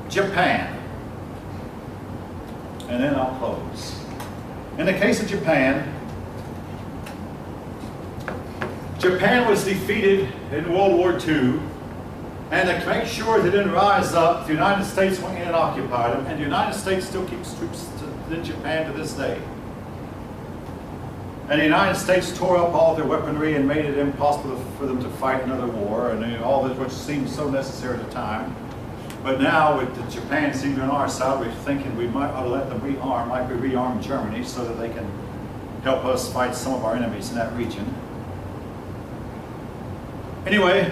Japan. And then I'll close. In the case of Japan, Japan was defeated in World War II, and to make sure they didn't rise up, the United States went in and occupied them, and the United States still keeps troops in Japan to this day. And the United States tore up all their weaponry and made it impossible for them to fight another war, and all this, which seemed so necessary at the time. But now, with the Japan seeming on our side, we're thinking we might ought to let them rearm, like we rearmed Germany, so that they can help us fight some of our enemies in that region. Anyway,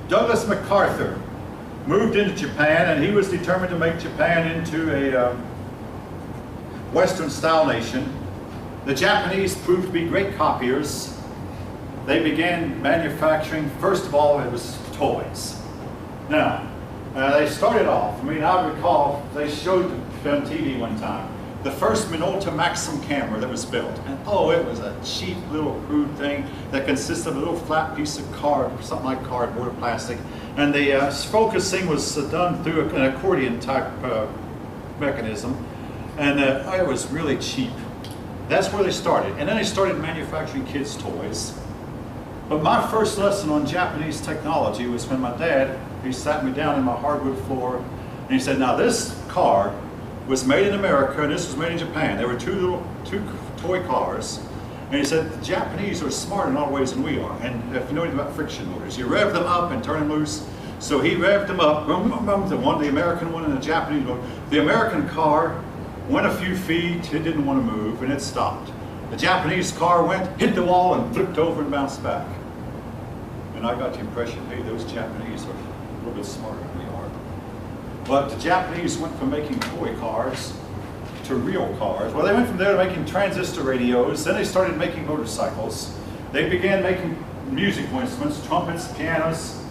Douglas MacArthur moved into Japan, and he was determined to make Japan into a Western-style nation. The Japanese proved to be great copiers. They began manufacturing, first of all, it was toys. Now, they started off, I recall, they showed on TV one time, the first Minolta Maxim camera that was built. And oh, it was a cheap little crude thing that consisted of a little flat piece of something like cardboard or plastic. And the focusing was done through an accordion type mechanism. And it was really cheap. That's where they started. And then they started manufacturing kids' toys. But my first lesson on Japanese technology was when my dad, he sat me down in my hardwood floor, and he said, now this car was made in America and this was made in Japan. There were two toy cars. And he said, the Japanese are smarter in all ways than we are. And if you know anything about friction motors, you rev them up and turn them loose. So he revved them up, boom, boom, boom, the American one and the Japanese one. The American car went a few feet, it didn't want to move, and it stopped. The Japanese car went, hit the wall, and flipped over and bounced back. And I got the impression, hey, those Japanese are a little bit smarter than we are. But the Japanese went from making toy cars to real cars. Well, they went from there to making transistor radios, then they started making motorcycles. They began making musical instruments, trumpets, pianos.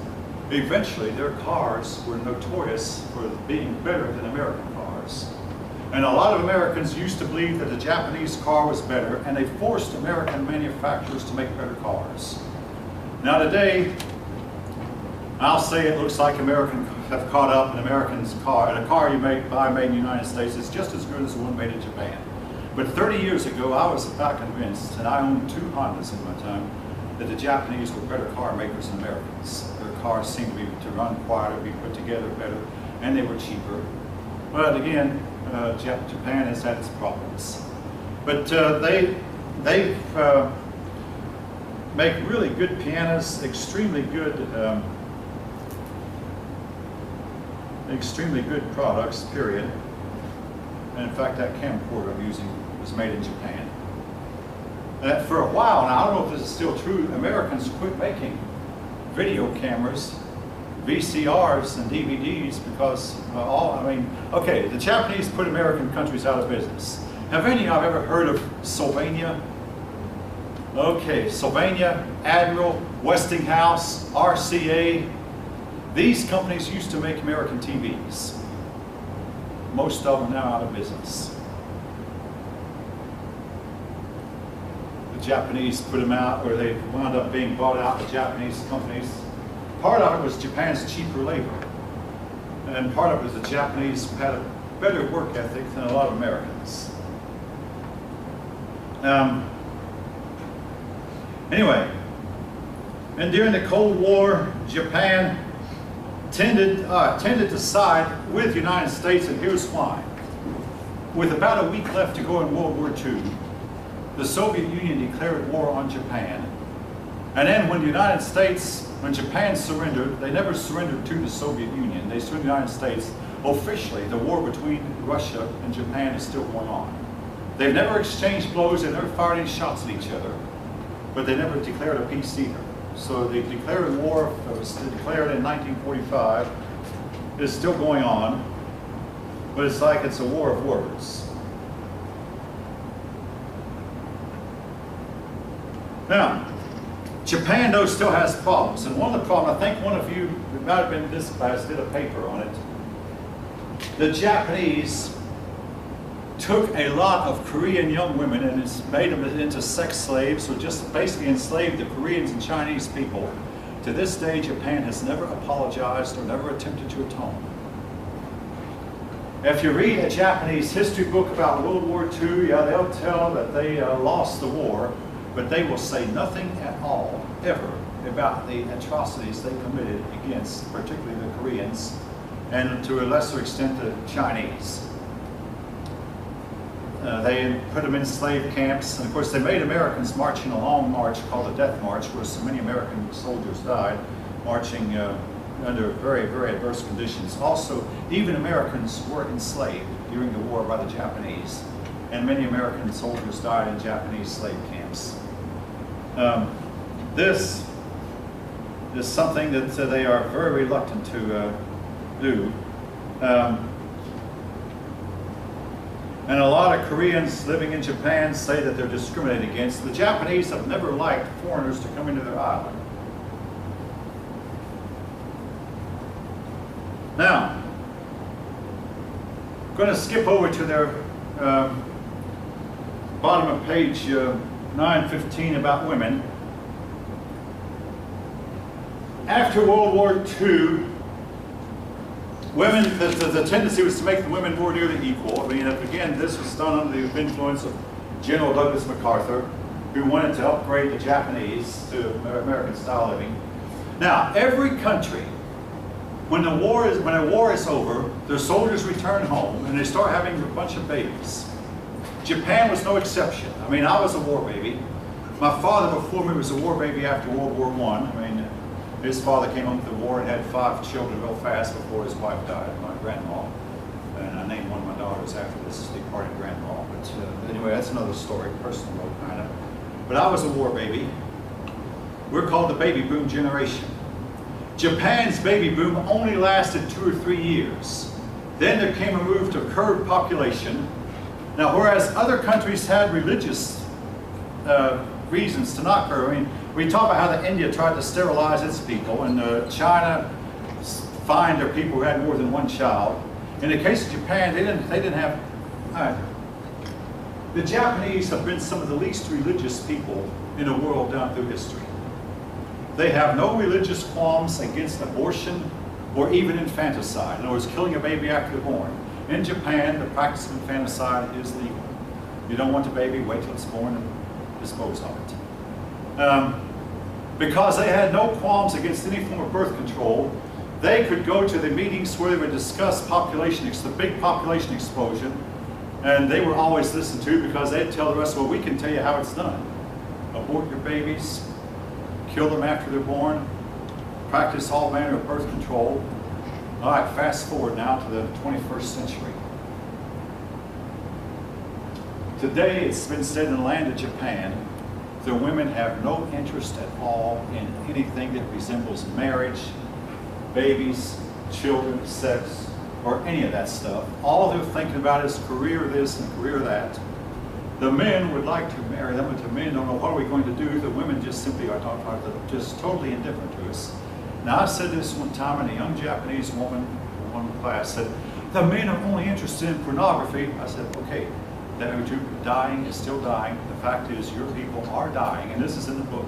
Eventually, their cars were notorious for being better than American cars. And a lot of Americans used to believe that the Japanese car was better, and they forced American manufacturers to make better cars. Now today, I'll say it looks like Americans have caught up, and Americans' car, and a car you buy made in the United States is just as good as the one made in Japan. But 30 years ago, I was about convinced, and I owned 2 Hondas in my time, that the Japanese were better car makers than Americans. Their cars seemed to run quieter, be put together better, and they were cheaper. But again, Japan has had its problems. But they make really good pianos, extremely good products, period. And in fact, that camcorder I'm using was made in Japan. For a while, now I don't know if this is still true, Americans quit making video cameras, VCRs and DVDs because okay, the Japanese put American countries out of business. Have any of you ever heard of Sylvania? Okay, Sylvania, Admiral, Westinghouse, RCA. These companies used to make American TVs. Most of them now out of business. The Japanese put them out, or they wound up being bought out by Japanese companies. Part of it was Japan's cheaper labor. And part of it was the Japanese had a better work ethic than a lot of Americans. Anyway, and during the Cold War, Japan tended to side with the United States, and here's why. With about a week left to go in World War II, the Soviet Union declared war on Japan. And then when when Japan surrendered, they never surrendered to the Soviet Union, they surrendered to the United States. Officially, the war between Russia and Japan is still going on. They've never exchanged blows, they've never fired any shots at each other, but they never declared a peace either. So the declared war that was declared in 1945 is still going on, but it's like it's a war of words. Now, Japan, though, still has problems, and one of the problems, I think one of you, it might have been this class, did a paper on it. The Japanese took a lot of Korean young women and has made them into sex slaves, or just basically enslaved the Koreans and Chinese people. To this day, Japan has never apologized or never attempted to atone. If you read a Japanese history book about World War II, yeah, they'll tell that they lost the war, but they will say nothing at all, ever, about the atrocities they committed against, particularly the Koreans, and to a lesser extent the Chinese. They put them in slave camps, and of course they made Americans march in a long march called the Death March, where so many American soldiers died, marching under very, very adverse conditions. Also, even Americans were enslaved during the war by the Japanese, and many American soldiers died in Japanese slave camps. This is something that they are very reluctant to do. And a lot of Koreans living in Japan say that they're discriminated against. The Japanese have never liked foreigners to come into their island. Now, I'm going to skip over to their bottom of page 915 about women. After World War II, women, the tendency was to make the women more nearly equal. I mean, again, this was done under the influence of General Douglas MacArthur, who wanted to upgrade the Japanese to American style living. Now, every country, when a war is over, their soldiers return home and they start having a bunch of babies. Japan was no exception. I mean, I was a war baby. My father before me was a war baby after World War I. I mean, his father came home from the war and had 5 children real fast before his wife died, my grandma. And I named one of my daughters after this departed grandma. But anyway, that's another story, personal note kind of. But I was a war baby. We're called the baby boom generation. Japan's baby boom only lasted 2 or 3 years. Then there came a move to curb population. Now, whereas other countries had religious reasons to not curb, I mean, we talk about how India tried to sterilize its people, and China fined their people who had more than 1 child. In the case of Japan, they didn't have either. The Japanese have been some of the least religious people in the world down through history. They have no religious qualms against abortion or even infanticide. In other words, killing a baby after they're born. In Japan, the practice of infanticide is legal. You don't want the baby, wait till it's born and dispose of it. Because they had no qualms against any form of birth control, they could go to the meetings where they would discuss population, the big population explosion, and they were always listened to because they'd tell the rest, well, we can tell you how it's done. Abort your babies, kill them after they're born, practice all manner of birth control. All right, fast forward now to the 21st century. Today, it's been said in the land of Japan, the women have no interest at all in anything that resembles marriage, babies, children, sex, or any of that stuff. All they're thinking about is career this and career that. The men would like to marry them, but the men don't know what are we going to do. The women just simply are just totally indifferent to us. Now, I said this one time, and a young Japanese woman in one class said, the men are only interested in pornography. I said, okay, dying is still dying. The fact is your people are dying, and this is in the book.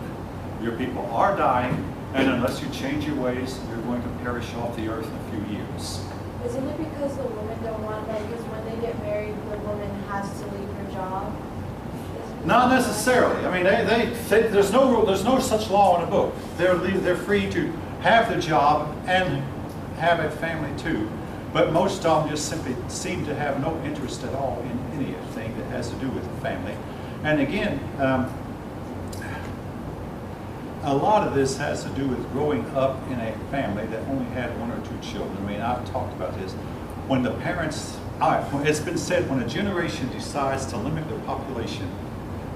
Your people are dying, and unless you change your ways, you're going to perish off the earth in a few years. Isn't it because the women don't want that? Because when they get married, the woman has to leave her job? Not necessarily. I mean, there's no such law in the book. They're free to have the job and have a family too. But most of them just simply seem to have no interest at all in anything that has to do with the family. And again, a lot of this has to do with growing up in a family that only had 1 or 2 children. I mean, I've talked about this. When the parents, it's been said, when a generation decides to limit their population,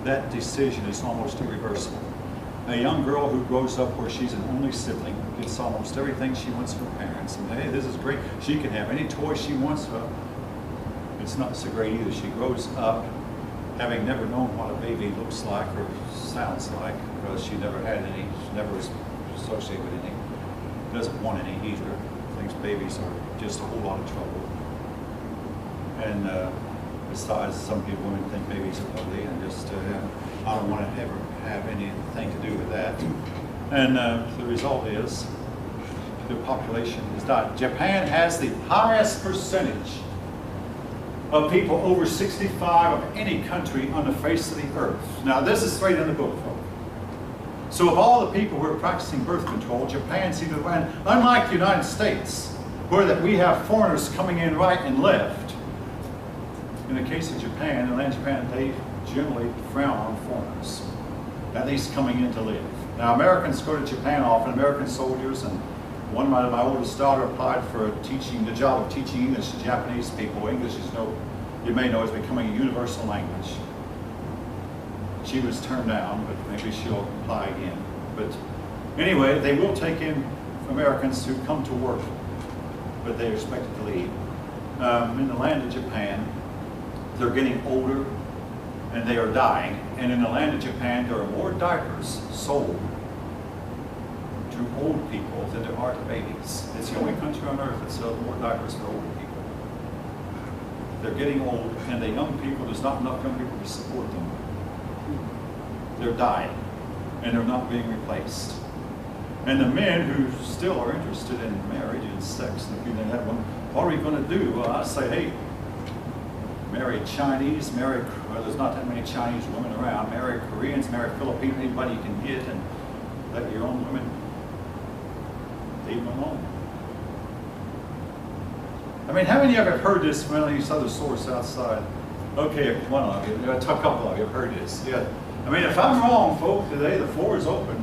that decision is almost irreversible. A young girl who grows up where she's an only sibling gets almost everything she wants from her parents. And hey, this is great. She can have any toy she wants. Well, it's not so great either. She grows up having never known what a baby looks like or sounds like, because she never had any, she never was associated with any. Doesn't want any either. Thinks babies are just a whole lot of trouble. And Besides, some people women think babies are ugly, and just I don't want to ever have anything to do with that. And the result is the population is dying. Japan has the highest percentage of people over 65 of any country on the face of the earth. Now, this is straight in the book, folks. So of all the people who are practicing birth control, Japan seems to win, unlike the United States, where that we have foreigners coming in right and left. In the case of Japan, in land Japan, they generally frown on foreigners, at least coming in to live. Now, Americans go to Japan often, American soldiers, and my oldest daughter applied for the job of teaching English to Japanese people. English is you may know, is becoming a universal language. She was turned down, but maybe she'll apply again. But anyway, they will take in Americans who come to work, but they're expected to leave. In the land of Japan, they're getting older and they are dying. And in the land of Japan, there are more diapers sold to old people than there are to babies. It's the only country on earth that sells more diapers for older people. They're getting old, and the young people, there's not enough young people to support them. They're dying, and they're not being replaced. And the men who still are interested in marriage and sex, and if you have one, what are we going to do? Well, I say, hey, marry Chinese, there's not that many Chinese women around, marry Koreans, marry Filipinos, anybody you can get, and let your own women leave them alone. I mean, how many of you have heard this from these other sources outside? Okay, one of you, a couple of you have heard this. Yeah. I mean, if I'm wrong, folks, today the floor is open,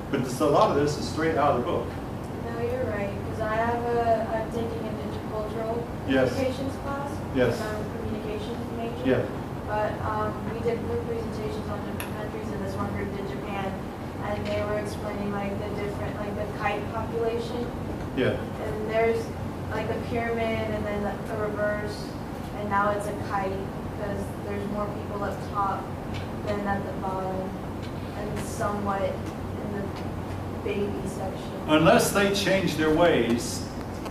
but a lot of this is straight out of the book. No, you're right, because I'm taking an intercultural Yes. communications class. Yes. I'm a communications major. Yeah. But we did group presentations on different countries, and this one group did Japan, and they were explaining like the different, like the kite population. Yeah. And there's like a pyramid and then a reverse, and now it's a kite because there's more people up top than at the bottom, and somewhat in the baby section. Unless they change their ways,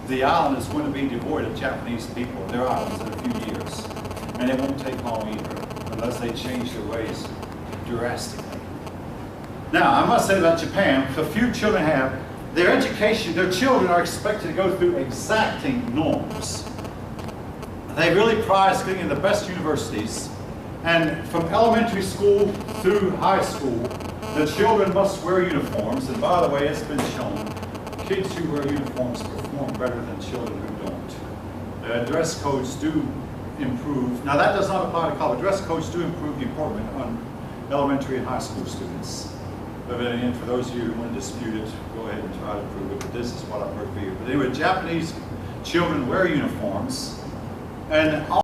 the island is going to be devoid of Japanese people, their islands, in a few years. And it won't take long either, unless they change their ways drastically. Now, I must say about Japan, a few children have, their education, their children are expected to go through exacting norms. They really prize getting in the best universities. And from elementary school through high school, the children must wear uniforms. And by the way, it's been shown, kids who wear uniforms perform better than children who don't. Dress codes do improve. Now that does not apply to college. Dress codes do improve the enforcement on elementary and high school students. But again, for those of you who want to dispute it, go ahead and try to prove it. But this is what I've heard for you. But anyway, Japanese children wear uniforms, and